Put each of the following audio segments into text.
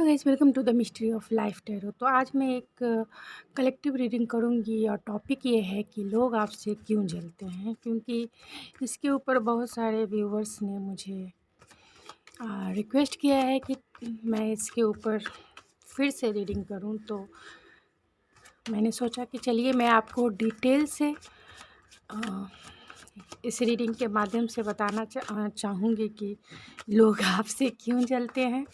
Guys, welcome to the mystery of life tarot. तो आज मैं एक कलेक्टिव रीडिंग करूंगी और टॉपिक ये है कि लोग आपसे क्यों जलते हैं, क्योंकि इसके ऊपर बहुत सारे व्यूवर्स ने मुझे रिक्वेस्ट किया है कि मैं इसके ऊपर फिर से रीडिंग करूं। तो मैंने सोचा कि चलिए मैं आपको डिटेल से इस रीडिंग के माध्यम से बताना चाहूँगी कि लोग आपसे क्यों जलते हैं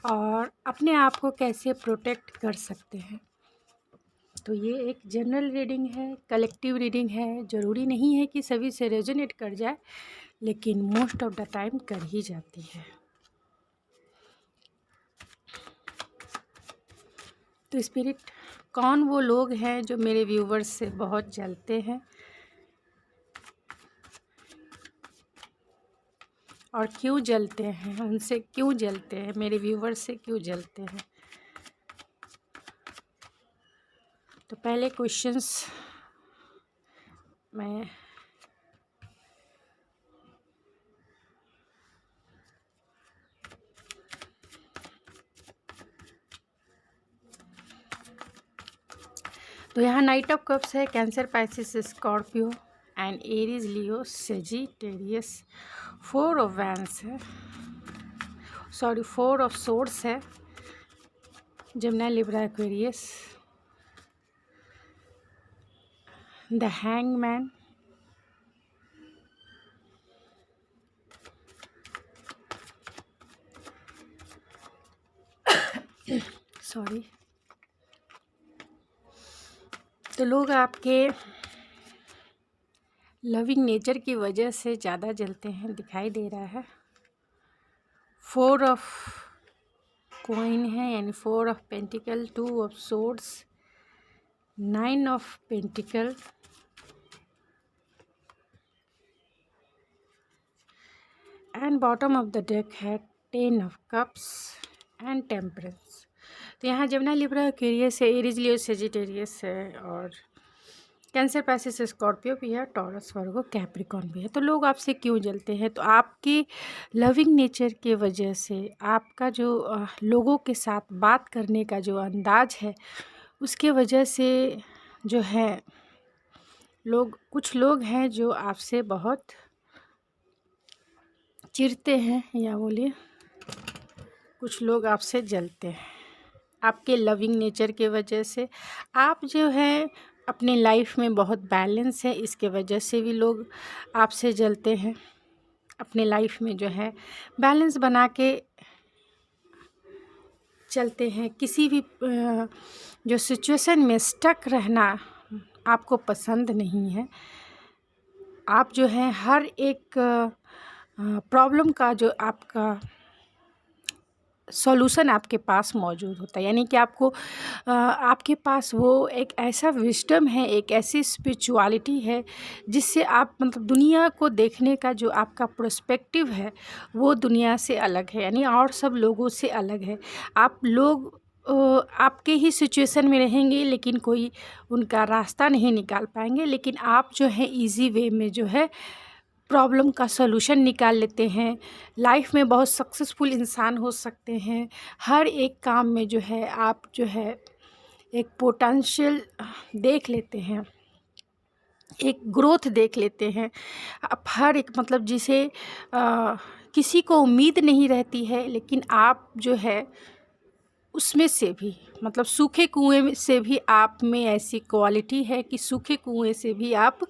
और अपने आप को कैसे प्रोटेक्ट कर सकते हैं। तो ये एक जनरल रीडिंग है, कलेक्टिव रीडिंग है। ज़रूरी नहीं है कि सभी से रेजोनेट कर जाए, लेकिन मोस्ट ऑफ द टाइम कर ही जाती है। तो स्पिरिट, कौन वो लोग हैं जो मेरे व्यूवर्स से बहुत जलते हैं और क्यों जलते हैं, उनसे क्यों जलते हैं, मेरे व्यूवर्स से क्यों जलते हैं। तो पहले क्वेश्चंस मैं तो यहाँ नाइट ऑफ कप्स है, cancer, Pisces, Scorpio and Aries, Leo, Sagittarius. 4 of vents है, 4 ऑफ सोर्ड्स है, Gemini, Libra, Aquarius, the hangman, sorry. तो लोग आपके लविंग नेचर की वजह से ज़्यादा जलते हैं, दिखाई दे रहा है। 4 ऑफ कॉइन है, यानी 4 of pentacle, 2 of swords, 9 of pentacle, and bottom of the deck है 10 ऑफ कप्स एंड टेम्परेंस। तो यहाँ जेमिनी, लिब्रा, एक्वेरियस है, एरीज, लियो, सेजिटेरियस है, और कैंसर, पाइसिस, स्कॉर्पियो भी है, टॉरस, वर्गो, कैप्रिकॉर्न भी है। तो लोग आपसे क्यों जलते हैं? तो आपकी लविंग नेचर के वजह से, आपका जो लोगों के साथ बात करने का जो अंदाज है, उसके वजह से जो है कुछ लोग हैं जो आपसे बहुत चिढ़ते हैं, या बोलिए कुछ लोग आपसे जलते हैं आपके लविंग नेचर के वजह से। आप जो है अपने लाइफ में बहुत बैलेंस है, इसके वजह से भी लोग आपसे जलते हैं। अपने लाइफ में जो है बैलेंस बना के चलते हैं। किसी भी जो सिचुएशन में स्टक रहना आपको पसंद नहीं है। आप जो है हर एक प्रॉब्लम का जो आपका सॉल्यूशन आपके पास मौजूद होता है, यानी कि आपके पास वो एक ऐसा विजडम है, एक ऐसी स्पिरिचुअलिटी है जिससे आप मतलब दुनिया को देखने का जो आपका पर्सपेक्टिव है वो दुनिया से अलग है, यानी और सब लोगों से अलग है। आप लोग आपके ही सिचुएशन में रहेंगे, लेकिन कोई उनका रास्ता नहीं निकाल पाएंगे, लेकिन आप जो है इजी वे में जो है प्रॉब्लम का सॉल्यूशन निकाल लेते हैं। लाइफ में बहुत सक्सेसफुल इंसान हो सकते हैं। हर एक काम में जो है आप जो है एक पोटेंशियल देख लेते हैं, एक ग्रोथ देख लेते हैं। आप हर एक मतलब जिसे किसी को उम्मीद नहीं रहती है, लेकिन आप जो है उसमें से भी मतलब सूखे कुएं से भी आप में ऐसी क्वालिटी है कि सूखे कुएं से भी आप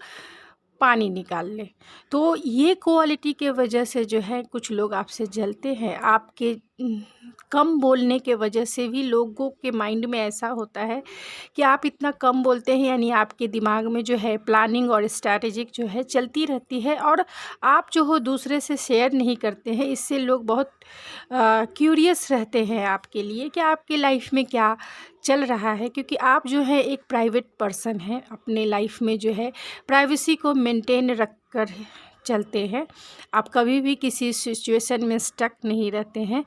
पानी निकाल लें। तो ये क्वालिटी के वजह से जो है कुछ लोग आपसे जलते हैं। आपके कम बोलने के वजह से भी लोगों के माइंड में ऐसा होता है कि आप इतना कम बोलते हैं, यानी आपके दिमाग में जो है प्लानिंग और स्ट्रैटेजिक जो है चलती रहती है, और आप जो हो दूसरे से शेयर नहीं करते हैं। इससे लोग बहुत क्यूरियस रहते हैं आपके लिए कि आपके लाइफ में क्या चल रहा है, क्योंकि आप जो है एक प्राइवेट पर्सन हैं। अपने लाइफ में जो है प्राइवेसी को मेंटेन रख कर चलते हैं। आप कभी भी किसी सिचुएशन में स्टक नहीं रहते हैं।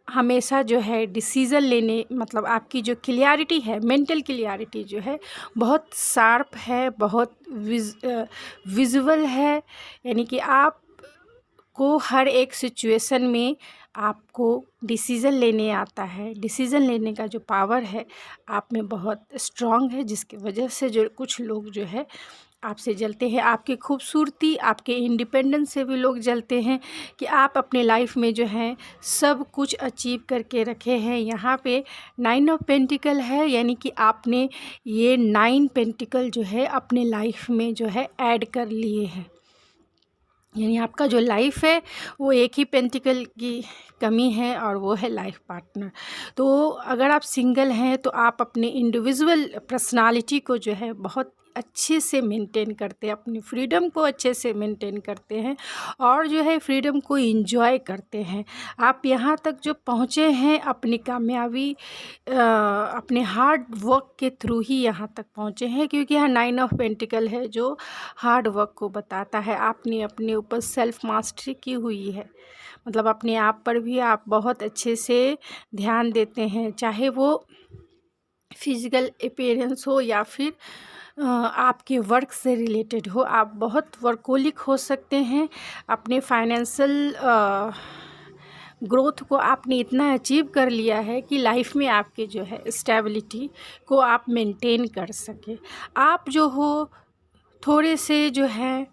हमेशा जो है डिसीज़न लेने मतलब आपकी जो क्लियरिटी है, मेंटल क्लियरिटी जो है बहुत शार्प है, बहुत विजुअल है, यानी कि आप को हर एक सिचुएशन में आपको डिसीज़न लेने आता है, डिसीज़न लेने का जो पावर है आप में बहुत स्ट्रॉन्ग है, जिसकी वजह से जो कुछ लोग जो है आपसे जलते हैं। आपकी खूबसूरती, आपके इंडिपेंडेंस से भी लोग जलते हैं कि आप अपने लाइफ में जो है सब कुछ अचीव करके रखे हैं। यहाँ पे 9 ऑफ पेंटिकल है, यानी कि आपने ये 9 पेंटिकल जो है अपने लाइफ में जो है ऐड कर लिए हैं। यानी आपका जो लाइफ है वो एक ही पेंटिकल की कमी है और वो है लाइफ पार्टनर। तो अगर आप सिंगल हैं तो आप अपने इंडिविजुअल पर्सनालिटी को जो है बहुत अच्छे से मेंटेन करते हैं, अपनी फ्रीडम को अच्छे से मेंटेन करते हैं और जो है फ्रीडम को एंजॉय करते हैं। आप यहाँ तक जो पहुँचे हैं अपनी कामयाबी अपने हार्ड वर्क के थ्रू ही यहाँ तक पहुँचे हैं, क्योंकि यहाँ 9 ऑफ पेंटिकल है जो हार्ड वर्क को बताता है। आपने अपने ऊपर सेल्फ मास्टरी की हुई है, मतलब अपने आप पर भी आप बहुत अच्छे से ध्यान देते हैं, चाहे वो फिज़िकल अपीयरेंस हो या फिर आपके वर्क से रिलेटेड हो। आप बहुत वर्कोलिक हो सकते हैं। अपने फाइनेंशियल ग्रोथ को आपने इतना अचीव कर लिया है कि लाइफ में आपके जो है स्टेबिलिटी को आप मेंटेन कर सके। आप जो हो थोड़े से जो है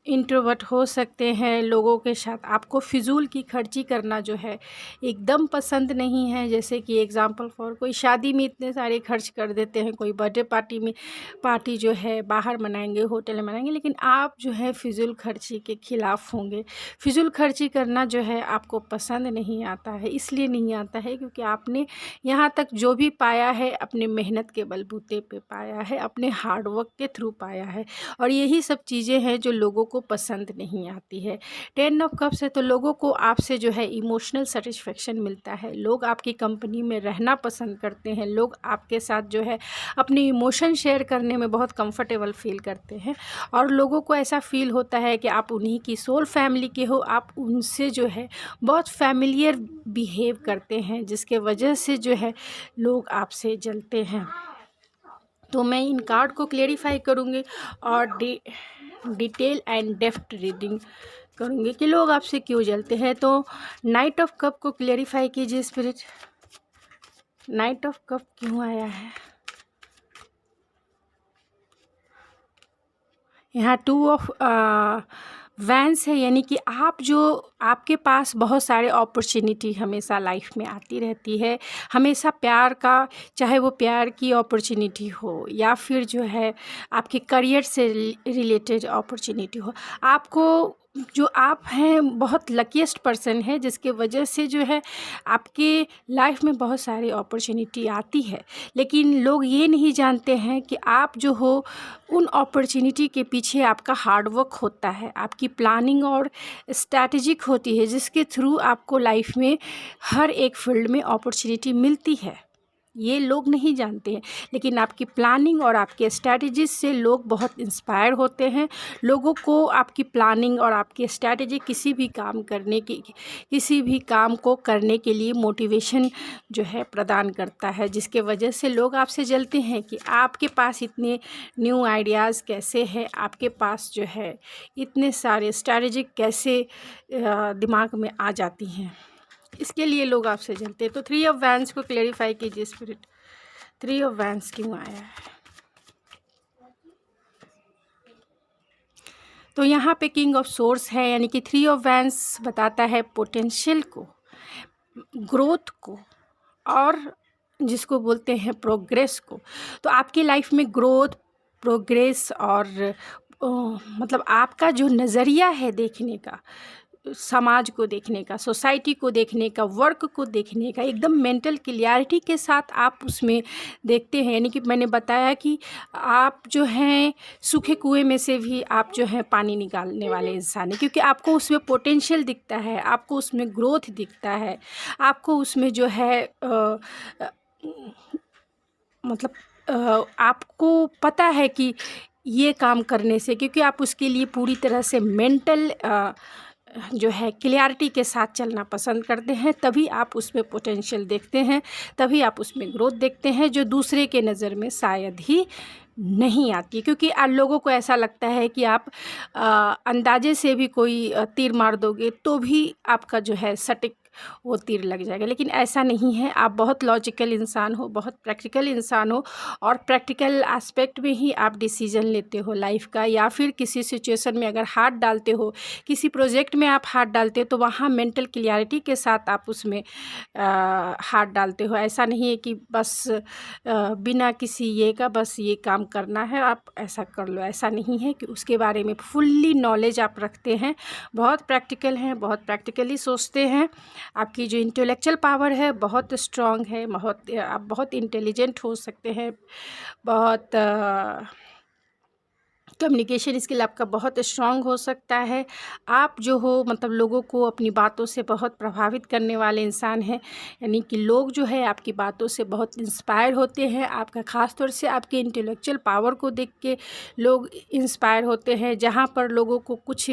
इंट्रोवर्ट हो सकते हैं, लोगों के साथ आपको फ़िज़ूल की खर्ची करना जो है एकदम पसंद नहीं है। जैसे कि एग्ज़ाम्पल फॉर कोई शादी में इतने सारे खर्च कर देते हैं, कोई बर्थडे पार्टी जो है बाहर मनाएंगे, होटल में मनाएंगे, लेकिन आप जो है फ़िज़ूल खर्ची के ख़िलाफ़ होंगे। फ़िज़ूल खर्ची करना जो है आपको पसंद नहीं आता है, इसलिए नहीं आता है क्योंकि आपने यहाँ तक जो भी पाया है अपने मेहनत के बलबूते पे पाया है, अपने हार्ड वर्क के थ्रू पाया है, और यही सब चीज़ें हैं जो लोगों को पसंद नहीं आती है। 10 ऑफ कप्स है तो लोगों को आपसे जो है इमोशनल सेटिस्फेक्शन मिलता है, लोग आपकी कंपनी में रहना पसंद करते हैं, लोग आपके साथ जो है अपने इमोशन शेयर करने में बहुत कंफर्टेबल फील करते हैं और लोगों को ऐसा फील होता है कि आप उन्हीं की सोल फैमिली के हो, आप उनसे जो है बहुत फैमिलियर बिहेव करते हैं, जिसके वजह से जो है लोग आपसे जलते हैं। तो मैं इन कार्ड को क्लेरिफाई करूँगी और डिटेल एंड डेप्थ रीडिंग करूँगी कि लोग आपसे क्यों जलते हैं। तो नाइट ऑफ कप को क्लेरिफाई कीजिए स्पिरिट, नाइट ऑफ कप क्यों आया है। यहाँ 2 ऑफ वैंस है, यानी कि आपके पास बहुत सारे अपॉर्चुनिटी हमेशा लाइफ में आती रहती है, हमेशा प्यार का, चाहे वो प्यार की अपॉर्चुनिटी हो या फिर जो है आपके करियर से रिलेटेड अपॉर्चुनिटी हो। आपको जो आप हैं बहुत लकीस्ट पर्सन है, जिसके वजह से जो है आपके लाइफ में बहुत सारी अपॉर्चुनिटी आती है, लेकिन लोग ये नहीं जानते हैं कि आप जो हो उन अपॉर्चुनिटी के पीछे आपका हार्ड वर्क होता है, आपकी प्लानिंग और स्ट्रैटेजिक होती है, जिसके थ्रू आपको लाइफ में हर एक फील्ड में अपॉर्चुनिटी मिलती है। ये लोग नहीं जानते हैं, लेकिन आपकी प्लानिंग और आपके स्ट्रैटेजी से लोग बहुत इंस्पायर होते हैं। लोगों को आपकी प्लानिंग और आपकी स्ट्रैटेजी किसी भी काम को करने के लिए मोटिवेशन जो है प्रदान करता है, जिसके वजह से लोग आपसे जलते हैं कि आपके पास इतने न्यू आइडियाज़ कैसे हैं, आपके पास जो है इतने सारे स्ट्रैटेजी कैसे दिमाग में आ जाती हैं, इसके लिए लोग आपसे जलते हैं। तो 3 ऑफ वैंस को क्लेरिफाई कीजिए स्पिरिट, 3 ऑफ वैंस क्यों आया है। तो यहाँ पे किंग ऑफ सोर्स है, यानी कि 3 ऑफ वैंस बताता है पोटेंशियल को, ग्रोथ को और जिसको बोलते हैं प्रोग्रेस को। तो आपकी लाइफ में ग्रोथ, प्रोग्रेस और मतलब आपका जो नज़रिया है देखने का, समाज को देखने का, सोसाइटी को देखने का, वर्क को देखने का, एकदम मेंटल क्लियरिटी के साथ आप उसमें देखते हैं। यानी कि मैंने बताया कि आप जो हैं सूखे कुएं में से भी आप जो है पानी निकालने वाले इंसान हैं, क्योंकि आपको उसमें पोटेंशियल दिखता है, आपको उसमें ग्रोथ दिखता है, आपको उसमें जो है मतलब आपको पता है कि ये काम करने से, क्योंकि आप उसके लिए पूरी तरह से मेंटल जो है क्लियरिटी के साथ चलना पसंद करते हैं, तभी आप उसमें पोटेंशियल देखते हैं, तभी आप उसमें ग्रोथ देखते हैं, जो दूसरे के नज़र में शायद ही नहीं आती है, क्योंकि लोगों को ऐसा लगता है कि आप अंदाजे से भी कोई तीर मार दोगे तो भी आपका जो है सटीक वो तीर लग जाएगा। लेकिन ऐसा नहीं है, आप बहुत लॉजिकल इंसान हो, बहुत प्रैक्टिकल इंसान हो, और प्रैक्टिकल एस्पेक्ट में ही आप डिसीजन लेते हो लाइफ का, या फिर किसी सिचुएशन में अगर हाथ डालते हो, किसी प्रोजेक्ट में आप हाथ डालते हो तो वहाँ मेंटल क्लियरिटी के साथ आप उसमें हाथ डालते हो। ऐसा नहीं है कि बस बिना किसी ये का बस ये काम करना है आप ऐसा कर लो, ऐसा नहीं है कि उसके बारे में फुल्ली नॉलेज आप रखते हैं, बहुत प्रैक्टिकल हैं, बहुत प्रैक्टिकली सोचते हैं। आपकी जो इंटेलेक्चुअल पावर है बहुत स्ट्रॉन्ग है, आप बहुत इंटेलिजेंट हो सकते हैं, बहुत कम्युनिकेशन स्किल आपका बहुत स्ट्रॉन्ग हो सकता है। आप जो हो मतलब लोगों को अपनी बातों से बहुत प्रभावित करने वाले इंसान हैं, यानी कि लोग जो है आपकी बातों से बहुत इंस्पायर होते हैं। आपका ख़ास तौर से आपके इंटेलेक्चुअल पावर को देख के लोग इंस्पायर होते हैं। जहाँ पर लोगों को कुछ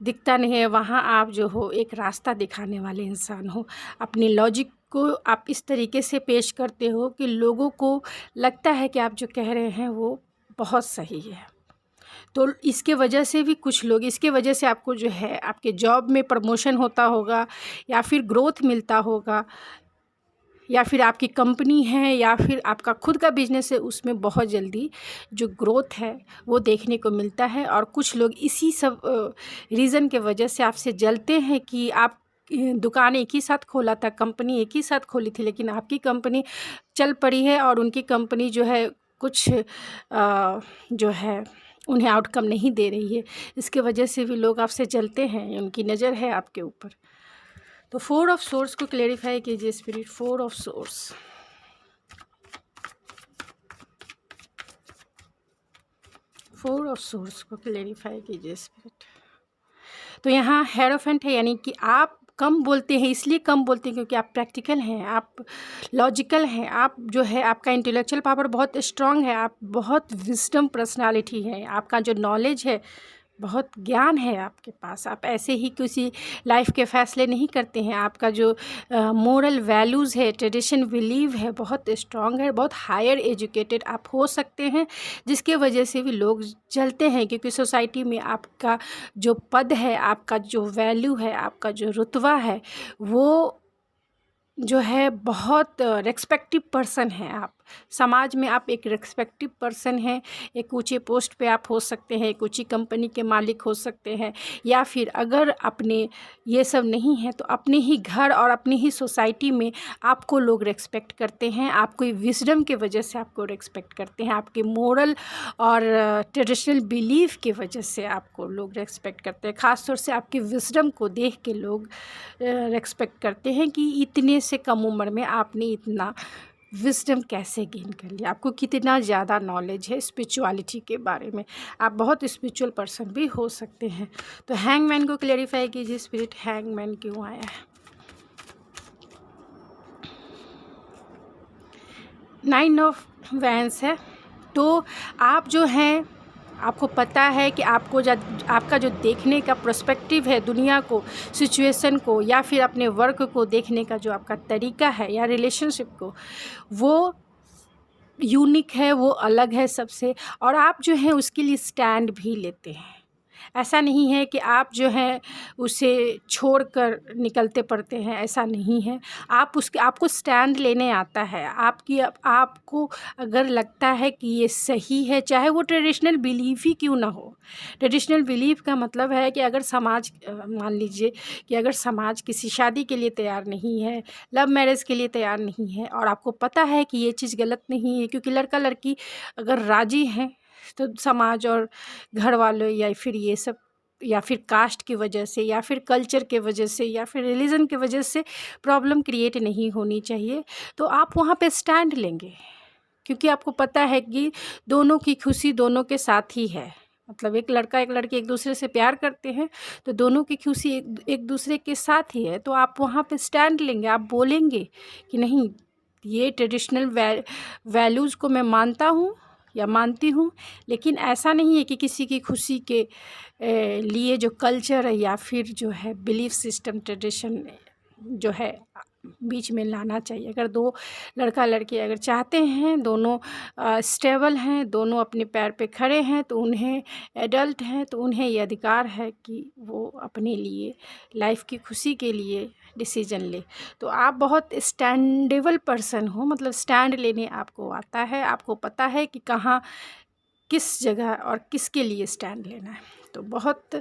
दिखता नहीं है वहाँ आप जो हो एक रास्ता दिखाने वाले इंसान हो। अपनी लॉजिक को आप इस तरीके से पेश करते हो कि लोगों को लगता है कि आप जो कह रहे हैं वो बहुत सही है। तो इसके वजह से भी कुछ लोग, इसके वजह से आपको जो है आपके जॉब में प्रमोशन होता होगा, या फिर ग्रोथ मिलता होगा, या फिर आपकी कंपनी है, या फिर आपका खुद का बिजनेस है, उसमें बहुत जल्दी जो ग्रोथ है वो देखने को मिलता है। और कुछ लोग इसी सब रीज़न के वजह से आपसे जलते हैं कि आप दुकान एक ही साथ खोला था, कंपनी एक ही साथ खोली थी, लेकिन आपकी कंपनी चल पड़ी है और उनकी कंपनी जो है कुछ जो है उन्हें आउटकम नहीं दे रही है। इसके वजह से भी लोग आपसे जलते हैं, उनकी नज़र है आपके ऊपर। तो 4 ऑफ सोर्स को क्लेरिफाई कीजिए spirit. 4 of source, 4 of source को क्लेरिफाई कीजिए स्पिरिट। तो यहाँ हेरोफेंट है, यानी कि आप कम बोलते हैं। इसलिए कम बोलते हैं क्योंकि आप प्रैक्टिकल हैं, आप लॉजिकल हैं, आप जो है आपका इंटेलेक्चुअल पावर बहुत स्ट्रांग है, आप बहुत विजडम पर्सनालिटी है, आपका जो नॉलेज है बहुत ज्ञान है आपके पास। आप ऐसे ही किसी लाइफ के फ़ैसले नहीं करते हैं। आपका जो मोरल वैल्यूज़ है, ट्रेडिशन बिलीव है बहुत स्ट्रॉन्ग है, बहुत हायर एजुकेटेड आप हो सकते हैं, जिसके वजह से भी लोग जलते हैं। क्योंकि सोसाइटी में आपका जो पद है, आपका जो वैल्यू है, आपका जो रुतबा है, वो जो है बहुत रिस्पेक्टिव पर्सन हैं आप। समाज में आप एक रिस्पेक्टिव पर्सन हैं, एक ऊंचे पोस्ट पे आप हो सकते हैं, एक ऊंची कंपनी के मालिक हो सकते हैं, या फिर अगर अपने ये सब नहीं है तो अपने ही घर और अपनी ही सोसाइटी में आपको लोग रिस्पेक्ट करते हैं। आपको विजडम के वजह से आपको रिस्पेक्ट करते हैं, आपके मोरल और ट्रेडिशनल बिलीफ के वजह से आपको लोग रिस्पेक्ट करते हैं। ख़ास तौर से आपके विजडम को देख के लोग रिस्पेक्ट करते हैं कि इतने से कम उम्र में आपने इतना विजडम कैसे गेन कर लिया, आपको कितना ज़्यादा नॉलेज है स्पिरिचुअलिटी के बारे में, आप बहुत स्पिरिचुअल पर्सन भी हो सकते हैं। तो हैंगमैन को क्लेरिफाई कीजिए स्पिरिट, हैंगमैन क्यों आया है। 9 ऑफ वैंस है। तो आप जो हैं, आपको पता है कि आपका जो देखने का पर्सपेक्टिव है दुनिया को, सिचुएशन को, या फिर अपने वर्क को देखने का जो आपका तरीका है, या रिलेशनशिप को, वो यूनिक है, वो अलग है सबसे। और आप जो हैं उसके लिए स्टैंड भी लेते हैं। ऐसा नहीं है कि आप जो है उसे छोड़कर निकलते पड़ते हैं, ऐसा नहीं है। आपको स्टैंड लेने आता है। आपको अगर लगता है कि ये सही है, चाहे वो ट्रेडिशनल बिलीफ ही क्यों ना हो। ट्रेडिशनल बिलीफ का मतलब है कि अगर समाज मान लीजिए कि अगर समाज किसी शादी के लिए तैयार नहीं है, लव मैरिज के लिए तैयार नहीं है, और आपको पता है कि ये चीज़ गलत नहीं है, क्योंकि लड़का लड़की अगर राज़ी हैं तो समाज और घर वालों या फिर ये सब, या फिर कास्ट की वजह से, या फिर कल्चर के वजह से, या फिर रिलीजन की वजह से प्रॉब्लम क्रिएट नहीं होनी चाहिए। तो आप वहाँ पे स्टैंड लेंगे, क्योंकि आपको पता है कि दोनों की खुशी दोनों के साथ ही है। मतलब एक लड़का एक लड़की एक दूसरे से प्यार करते हैं तो दोनों की खुशी एक दूसरे के साथ ही है। तो आप वहाँ पे स्टैंड लेंगे, आप बोलेंगे कि नहीं, ये ट्रेडिशनल वैल्यूज़ को मैं मानता हूँ या मानती हूँ, लेकिन ऐसा नहीं है कि किसी की खुशी के लिए जो कल्चर है या फिर जो है बिलीफ सिस्टम, ट्रेडिशन जो है बीच में लाना चाहिए। अगर दो लड़का लड़की अगर चाहते हैं, दोनों स्टेबल हैं, दोनों अपने पैर पे खड़े हैं, तो उन्हें एडल्ट हैं तो उन्हें ये अधिकार है कि वो अपने लिए लाइफ की खुशी के लिए डिसीजन ले। तो आप बहुत स्टैंडेबल पर्सन हो, मतलब स्टैंड लेने आपको आता है, आपको पता है कि कहाँ किस जगह और किसके लिए स्टैंड लेना है। तो बहुत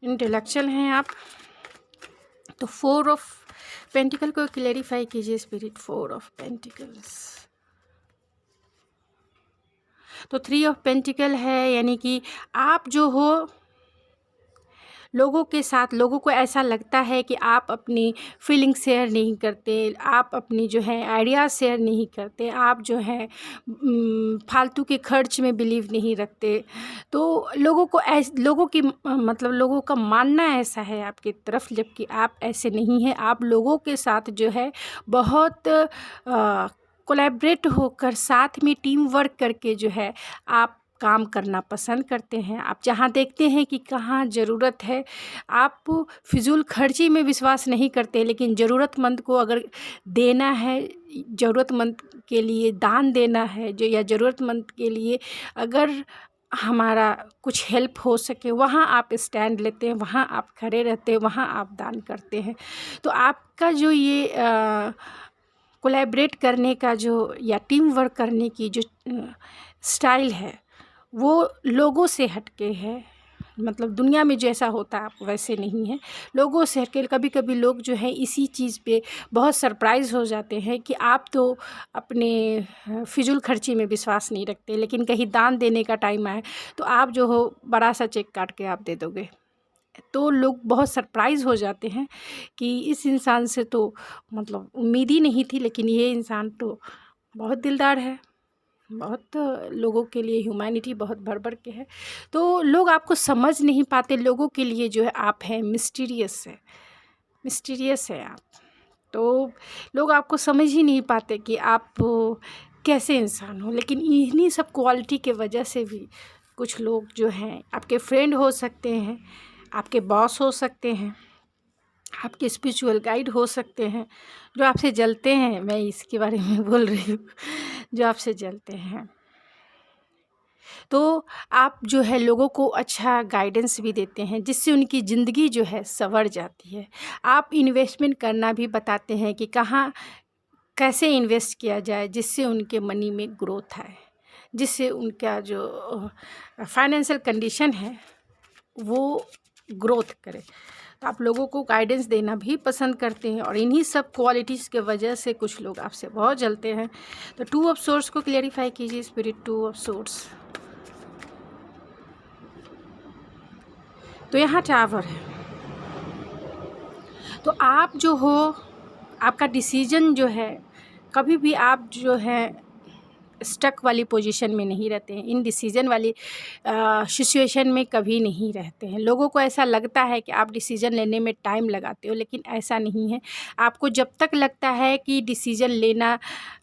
इंटेलेक्चुअल हैं आप। तो 4 ऑफ पेंटिकल को क्लेरिफाई कीजिए स्पिरिट। 4 ऑफ पेंटिकल्स, तो 3 ऑफ पेंटिकल है, यानी कि आप जो हो लोगों के साथ, लोगों को ऐसा लगता है कि आप अपनी फीलिंग शेयर नहीं करते, आप अपनी जो है आइडिया शेयर नहीं करते, आप जो है फालतू के खर्च में बिलीव नहीं रखते। तो लोगों की मतलब लोगों का मानना ऐसा है आपकी तरफ, जबकि आप ऐसे नहीं हैं। आप लोगों के साथ जो है बहुत कोलैबोरेट होकर, साथ में टीम वर्क करके जो है आप काम करना पसंद करते हैं। आप जहाँ देखते हैं कि कहाँ ज़रूरत है, आप फिजूल खर्ची में विश्वास नहीं करते, लेकिन ज़रूरतमंद को अगर देना है, ज़रूरतमंद के लिए दान देना है जो, या ज़रूरतमंद के लिए अगर हमारा कुछ हेल्प हो सके, वहाँ आप स्टैंड लेते हैं, वहाँ आप खड़े रहते हैं, वहाँ आप दान करते हैं। तो आपका जो ये कोलैबोरेट करने का जो, या टीम वर्क करने की जो स्टाइल है, वो लोगों से हटके है। मतलब दुनिया में जैसा होता है आप वैसे नहीं है, लोगों से हटके। कभी कभी लोग जो है इसी चीज़ पे बहुत सरप्राइज़ हो जाते हैं कि आप तो अपने फिजूल खर्ची में विश्वास नहीं रखते, लेकिन कहीं दान देने का टाइम आए तो आप जो हो बड़ा सा चेक काट के आप दे दोगे। तो लोग बहुत सरप्राइज़ हो जाते हैं कि इस इंसान से तो मतलब उम्मीद ही नहीं थी, लेकिन ये इंसान तो बहुत दिलदार है, बहुत लोगों के लिए ह्यूमैनिटी बहुत भर के है। तो लोग आपको समझ नहीं पाते, लोगों के लिए जो है आप हैं मिस्टीरियस है आप। तो लोग आपको समझ ही नहीं पाते कि आप कैसे इंसान हो। लेकिन इन्हीं सब क्वालिटी के वजह से भी कुछ लोग जो हैं आपके फ्रेंड हो सकते हैं, आपके बॉस हो सकते हैं, आपके स्पिरिचुअल गाइड हो सकते हैं, जो आपसे जलते हैं। मैं इसके बारे में बोल रही हूँ, जो आपसे जलते हैं। तो आप जो है लोगों को अच्छा गाइडेंस भी देते हैं, जिससे उनकी ज़िंदगी जो है संवर जाती है। आप इन्वेस्टमेंट करना भी बताते हैं कि कहाँ कैसे इन्वेस्ट किया जाए, जिससे उनके मनी में ग्रोथ आए, जिससे उनका जो फाइनेंशियल कंडीशन है वो ग्रोथ करे। तो आप लोगों को गाइडेंस देना भी पसंद करते हैं, और इन्हीं सब क्वालिटीज़ के वजह से कुछ लोग आपसे बहुत जलते हैं। तो 2 ऑफ सोर्स को क्लेरिफाई कीजिए स्पिरिट। 2 ऑफ सोर्स, तो यहाँ टावर है। तो आप जो हो, आपका डिसीजन जो है, कभी भी आप जो है स्टक वाली पोजीशन में नहीं रहते हैं, इन डिसीजन वाली सिचुएशन में कभी नहीं रहते हैं। लोगों को ऐसा लगता है कि आप डिसीजन लेने में टाइम लगाते हो, लेकिन ऐसा नहीं है। आपको जब तक लगता है कि डिसीजन लेना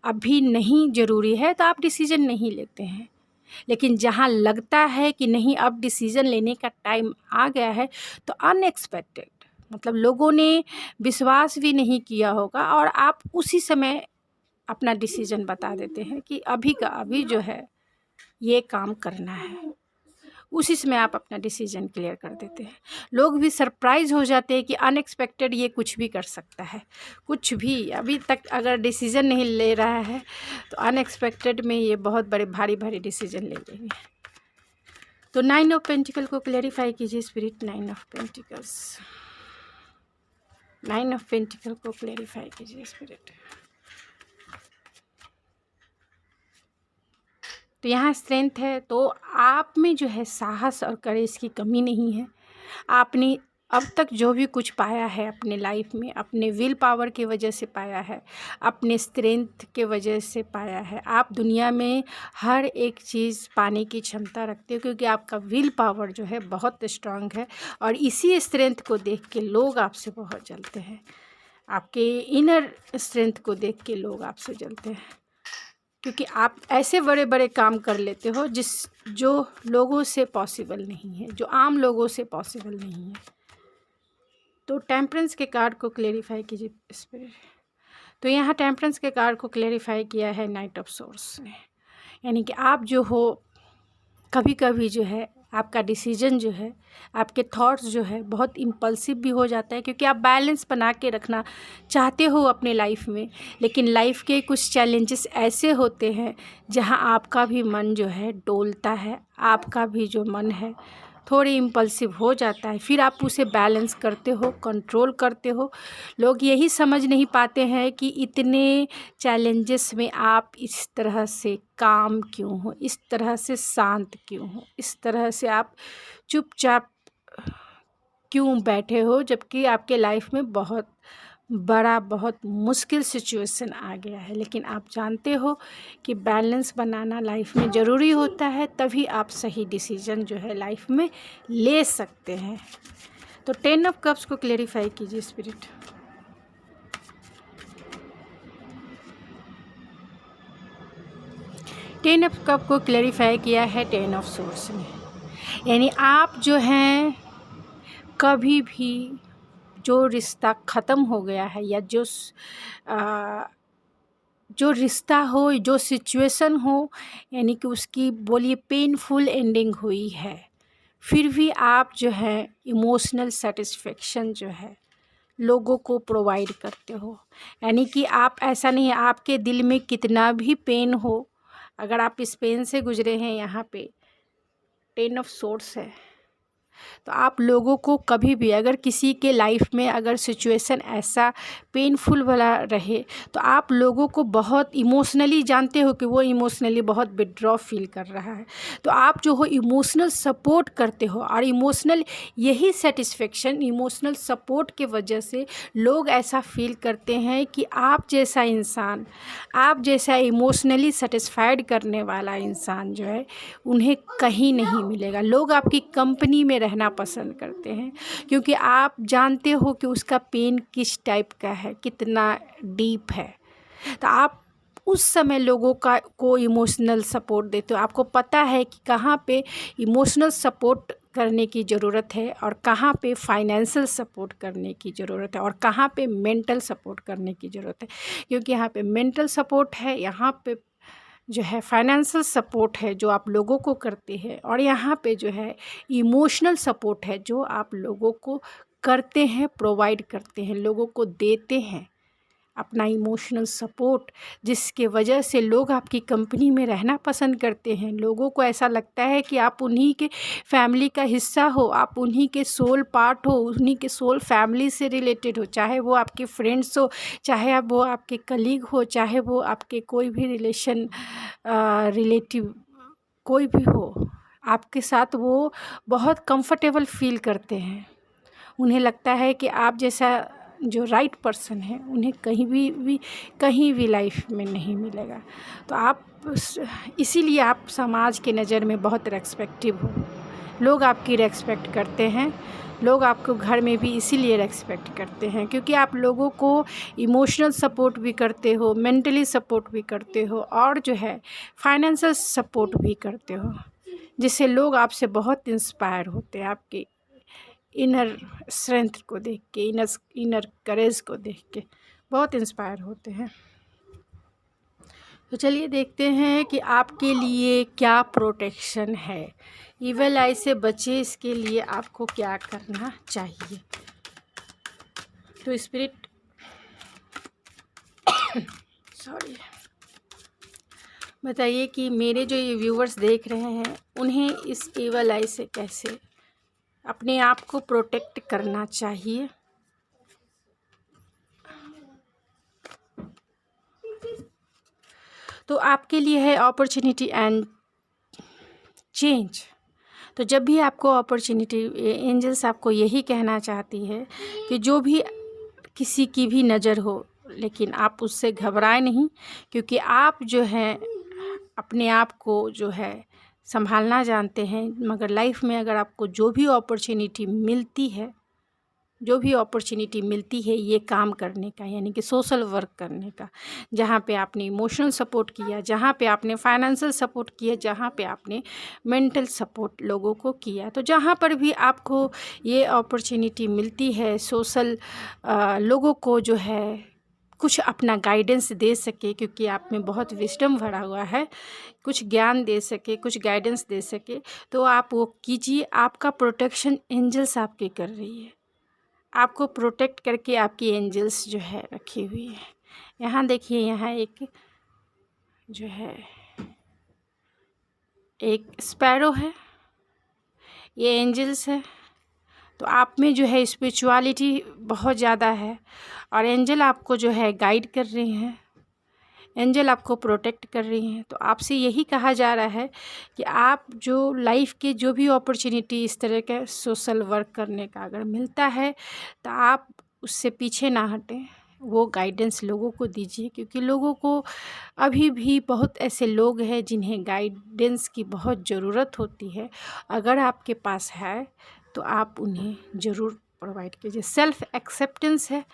अभी नहीं ज़रूरी है, तो आप डिसीजन नहीं लेते हैं। लेकिन जहाँ लगता है कि नहीं अब डिसीज़न लेने का टाइम आ गया है, तो अनएक्सपेक्टेड, मतलब लोगों ने विश्वास भी नहीं किया होगा, और आप उसी समय अपना डिसीज़न बता देते हैं कि अभी का अभी जो है ये काम करना है। उसी समय आप अपना डिसीज़न क्लियर कर देते हैं। लोग भी सरप्राइज़ हो जाते हैं कि अनएक्सपेक्टेड ये कुछ भी कर सकता है, कुछ भी। अभी तक अगर डिसीज़न नहीं ले रहा है, तो अनएक्सपेक्टेड में ये बहुत बड़े भारी भारी डिसीज़न ले लेंगे। तो 9 ऑफ पेंटिकल को क्लैरिफाई कीजिए spirit. 9 of pentacles, 9 of pentacle को क्लैरिफाई कीजिए स्पिरिट। तो यहाँ स्ट्रेंथ है, तो आप में जो है साहस और करेज की कमी नहीं है। आपने अब तक जो भी कुछ पाया है अपने लाइफ में, अपने विल पावर की वजह से पाया है, अपने स्ट्रेंथ के वजह से पाया है। आप दुनिया में हर एक चीज़ पाने की क्षमता रखते हो, क्योंकि आपका विल पावर जो है बहुत स्ट्रांग है, और इसी स्ट्रेंथ को देख के लोग आपसे बहुत जलते हैं। आपके इनर स्ट्रेंथ को देख के लोग आपसे जलते हैं, क्योंकि आप ऐसे बड़े बड़े काम कर लेते हो जो लोगों से पॉसिबल नहीं है, जो आम लोगों से पॉसिबल नहीं है। तो टेम्परेंस के कार्ड को क्लेरिफाई कीजिए स्पिरिट। तो यहाँ टेम्परेंस के कार्ड को क्लेरिफाई किया है नाइट ऑफ सोर्स ने, यानी कि आप जो हो कभी कभी जो है आपका डिसीजन जो है, आपके थॉट्स जो है बहुत इम्पल्सिव भी हो जाता है, क्योंकि आप बैलेंस बना के रखना चाहते हो अपने लाइफ में, लेकिन लाइफ के कुछ चैलेंजेस ऐसे होते हैं जहां आपका भी मन जो है डोलता है, आपका भी जो मन है थोड़ी इम्पल्सिव हो जाता है, फिर आप उसे बैलेंस करते हो, कंट्रोल करते हो। लोग यही समझ नहीं पाते हैं कि इतने चैलेंजेस में आप इस तरह से काम क्यों हो, इस तरह से शांत क्यों हो, इस तरह से आप चुपचाप क्यों बैठे हो, जबकि आपके लाइफ में बहुत बड़ा, बहुत मुश्किल सिचुएशन आ गया है। लेकिन आप जानते हो कि बैलेंस बनाना लाइफ में ज़रूरी होता है, तभी आप सही डिसीजन जो है लाइफ में ले सकते हैं। तो 10 ऑफ कप्स को क्लेरिफाई कीजिए स्पिरिट। टेन ऑफ कप को क्लेरिफाई किया है 10 ऑफ सोर्स ने, यानी आप जो हैं कभी भी जो रिश्ता ख़त्म हो गया है, या जो रिश्ता हो, जो सिचुएशन हो, यानी कि उसकी बोलिए पेनफुल एंडिंग हुई है, फिर भी आप जो है इमोशनल सेटिस्फेक्शन जो है लोगों को प्रोवाइड करते हो। यानी कि आप ऐसा नहीं है, आपके दिल में कितना भी पेन हो, अगर आप इस पेन से गुजरे हैं, यहाँ पे 10 ऑफ सोर्स है, तो आप लोगों को कभी भी अगर किसी के लाइफ में अगर सिचुएशन ऐसा पेनफुल वाला रहे, तो आप लोगों को बहुत इमोशनली जानते हो कि वो इमोशनली बहुत विड्रॉ फील कर रहा है, तो आप जो हो इमोशनल सपोर्ट करते हो, और इमोशनल यही सेटिस्फेक्शन, इमोशनल सपोर्ट के वजह से लोग ऐसा फील करते हैं कि आप जैसा इंसान, आप जैसा इमोशनली सेटिस्फाइड करने वाला इंसान जो है उन्हें कहीं नहीं मिलेगा। लोग आपकी कंपनी में रहना पसंद करते हैं, क्योंकि आप जानते हो कि उसका पेन किस टाइप का है, कितना डीप है। तो आप उस समय लोगों को इमोशनल सपोर्ट देते हो। आपको पता है कि कहाँ पे इमोशनल सपोर्ट करने की ज़रूरत है, और कहाँ पे फाइनेंशियल सपोर्ट करने की ज़रूरत है, और कहाँ पे मेंटल सपोर्ट करने की ज़रूरत है। क्योंकि यहाँ पे मेंटल सपोर्ट है, यहाँ पे जो है फाइनेंशियल सपोर्ट है जो आप लोगों को करते हैं, और यहाँ पे जो है इमोशनल सपोर्ट है जो आप लोगों को करते हैं, प्रोवाइड करते हैं, लोगों को देते हैं अपना इमोशनल सपोर्ट, जिसके वजह से लोग आपकी कंपनी में रहना पसंद करते हैं। लोगों को ऐसा लगता है कि आप उन्हीं के फैमिली का हिस्सा हो, आप उन्हीं के सोल पार्ट हो, उन्हीं के सोल फैमिली से रिलेटेड हो, चाहे वो आपके फ्रेंड्स हो, चाहे अब वो आपके कलीग हो, चाहे वो आपके कोई भी रिलेटिव कोई भी हो, आपके साथ वो बहुत कंफर्टेबल फील करते हैं। उन्हें लगता है कि आप जैसा जो राइट पर्सन है उन्हें कहीं भी लाइफ में नहीं मिलेगा। तो आप इसीलिए आप समाज के नज़र में बहुत रेस्पेक्टिव हो, लोग आपकी रेस्पेक्ट करते हैं। लोग आपको घर में भी इसीलिए रेस्पेक्ट करते हैं क्योंकि आप लोगों को इमोशनल सपोर्ट भी करते हो, मेंटली सपोर्ट भी करते हो, और जो है फाइनेंशियल सपोर्ट भी करते हो, जिससे लोग आपसे बहुत इंस्पायर होते हैं। आपके इनर स्ट्रेंथ को देख के, इनर करेज को देख के बहुत इंस्पायर होते हैं। तो चलिए देखते हैं कि आपके लिए क्या प्रोटेक्शन है। इविल आई से बचे, इसके लिए आपको क्या करना चाहिए। तो स्पिरिट सॉरी बताइए कि मेरे जो ये व्यूवर्स देख रहे हैं उन्हें इस इविल आई से कैसे अपने आप को प्रोटेक्ट करना चाहिए। तो आपके लिए है अपॉर्चुनिटी एंड चेंज। तो जब भी आपको अपॉर्चुनिटी, एंजल्स आपको यही कहना चाहती है कि जो भी किसी की भी नज़र हो, लेकिन आप उससे घबराएं नहीं, क्योंकि आप जो है अपने आप को जो है संभालना जानते हैं। मगर लाइफ में अगर आपको जो भी अपॉर्चुनिटी मिलती है, ये काम करने का, यानी कि सोशल वर्क करने का, जहाँ पे आपने इमोशनल सपोर्ट किया, जहाँ पे आपने फाइनेंशियल सपोर्ट किया, जहाँ पे आपने मेंटल सपोर्ट लोगों को किया, तो जहाँ पर भी आपको ये अपॉर्चुनिटी मिलती है सोशल लोगों को जो है कुछ अपना गाइडेंस दे सके, क्योंकि आप में बहुत विजडम भरा हुआ है, कुछ ज्ञान दे सके, कुछ गाइडेंस दे सके, तो आप वो कीजिए। आपका प्रोटेक्शन एंजल्स आपके कर रही है, आपको प्रोटेक्ट करके आपकी एंजल्स जो है रखी हुई है। यहाँ देखिए, यहाँ एक जो है एक स्पैरो है, ये एंजल्स है। तो आप में जो है स्पिरिचुअलिटी बहुत ज़्यादा है और एंजल आपको जो है गाइड कर रही हैं, एंजल आपको प्रोटेक्ट कर रही हैं। तो आपसे यही कहा जा रहा है कि आप जो लाइफ के जो भी अपॉर्चुनिटी इस तरह के सोशल वर्क करने का अगर मिलता है तो आप उससे पीछे ना हटें, वो गाइडेंस लोगों को दीजिए, क्योंकि लोगों को अभी भी बहुत ऐसे लोग हैं जिन्हें गाइडेंस की बहुत ज़रूरत होती है। अगर आपके पास है तो आप उन्हें ज़रूर प्रोवाइड कीजिए। सेल्फ़ एक्सेप्टेंस है,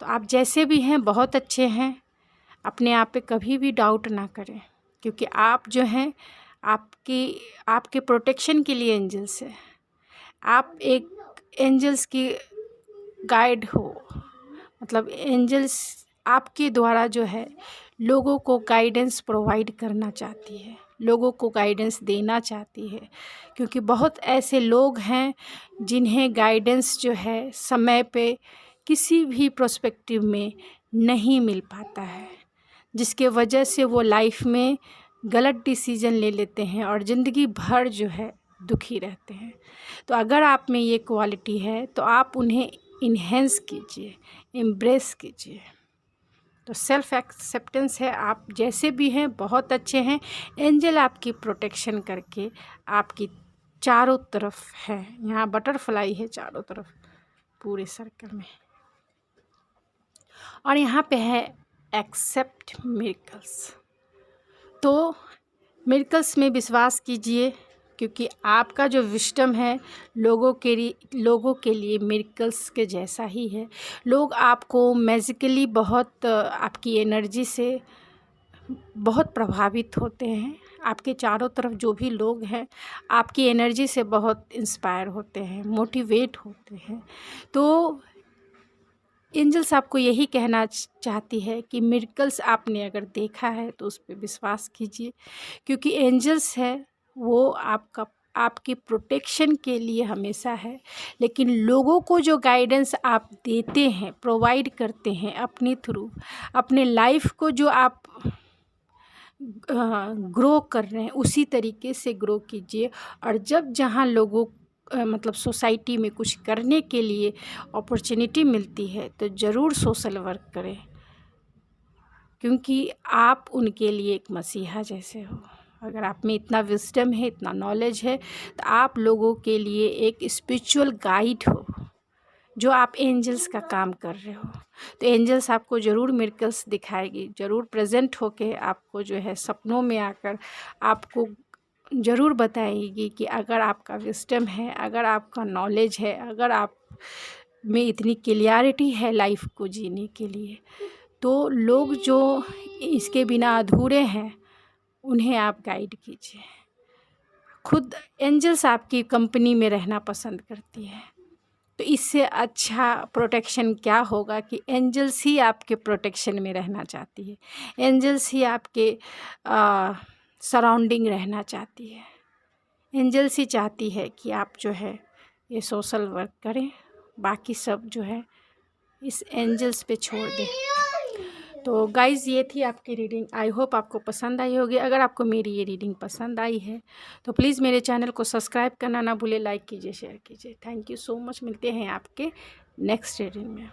तो आप जैसे भी हैं बहुत अच्छे हैं, अपने आप पे कभी भी डाउट ना करें, क्योंकि आप जो हैं आपके प्रोटेक्शन के लिए एंजल्स है। आप एक एंजल्स की गाइड हो, मतलब एंजल्स आपके द्वारा जो है लोगों को गाइडेंस प्रोवाइड करना चाहती है, लोगों को गाइडेंस देना चाहती है, क्योंकि बहुत ऐसे लोग हैं जिन्हें गाइडेंस जो है समय पे किसी भी प्रोस्पेक्टिव में नहीं मिल पाता है, जिसके वजह से वो लाइफ में गलत डिसीजन ले लेते हैं और ज़िंदगी भर जो है दुखी रहते हैं। तो अगर आप में ये क्वालिटी है तो आप उन्हें इन्हेंस कीजिए, एम्ब्रेस कीजिए। तो सेल्फ़ एक्सेप्टेंस है, आप जैसे भी हैं बहुत अच्छे हैं। एंजल आपकी प्रोटेक्शन करके आपकी चारों तरफ है, यहाँ बटरफ्लाई है चारों तरफ पूरे सर्कल में, और यहाँ पे है एक्सेप्ट मिरेकल्स। तो मिरेकल्स में विश्वास कीजिए, क्योंकि आपका जो विजडम है लोगों के लिए मिरेकल्स के जैसा ही है। लोग आपको मैजिकली बहुत आपकी एनर्जी से बहुत प्रभावित होते हैं। आपके चारों तरफ जो भी लोग हैं आपकी एनर्जी से बहुत इंस्पायर होते हैं, मोटिवेट होते हैं। तो एंजल्स आपको यही कहना चाहती है कि मिरेकल्स आपने अगर देखा है तो उस पे विश्वास कीजिए, क्योंकि एंजल्स है वो आपकी प्रोटेक्शन के लिए हमेशा है। लेकिन लोगों को जो गाइडेंस आप देते हैं, प्रोवाइड करते हैं अपने थ्रू, अपने लाइफ को जो आप ग्रो कर रहे हैं उसी तरीके से ग्रो कीजिए। और जब जहाँ लोगों मतलब सोसाइटी में कुछ करने के लिए अपॉर्चुनिटी मिलती है तो ज़रूर सोशल वर्क करें, क्योंकि आप उनके लिए एक मसीहा जैसे हो। अगर आप में इतना विजडम है, इतना नॉलेज है, तो आप लोगों के लिए एक स्पिरिचुअल गाइड हो, जो आप एंजल्स का काम कर रहे हो। तो एंजल्स आपको ज़रूर मिरेकल्स दिखाएगी, ज़रूर प्रेजेंट होके आपको जो है सपनों में आकर आपको ज़रूर बताएगी कि अगर आपका विजडम है, अगर आपका नॉलेज है, अगर आप में इतनी क्लियरिटी है लाइफ को जीने के लिए, तो लोग जो इसके बिना अधूरे हैं उन्हें आप गाइड कीजिए। खुद एंजल्स आपकी कंपनी में रहना पसंद करती है, तो इससे अच्छा प्रोटेक्शन क्या होगा कि एंजल्स ही आपके प्रोटेक्शन में रहना चाहती है, एंजल्स ही आपके सराउंडिंग रहना चाहती है। एंजल्स ही चाहती है कि आप जो है ये सोशल वर्क करें, बाकी सब जो है इस एंजल्स पे छोड़ दें। तो गाइज़ ये थी आपकी रीडिंग, आई होप आपको पसंद आई होगी। अगर आपको मेरी ये रीडिंग पसंद आई है तो प्लीज़ मेरे चैनल को सब्सक्राइब करना ना भूले, लाइक कीजिए, शेयर कीजिए। Thank you so much. मिलते हैं आपके नेक्स्ट रीडिंग में।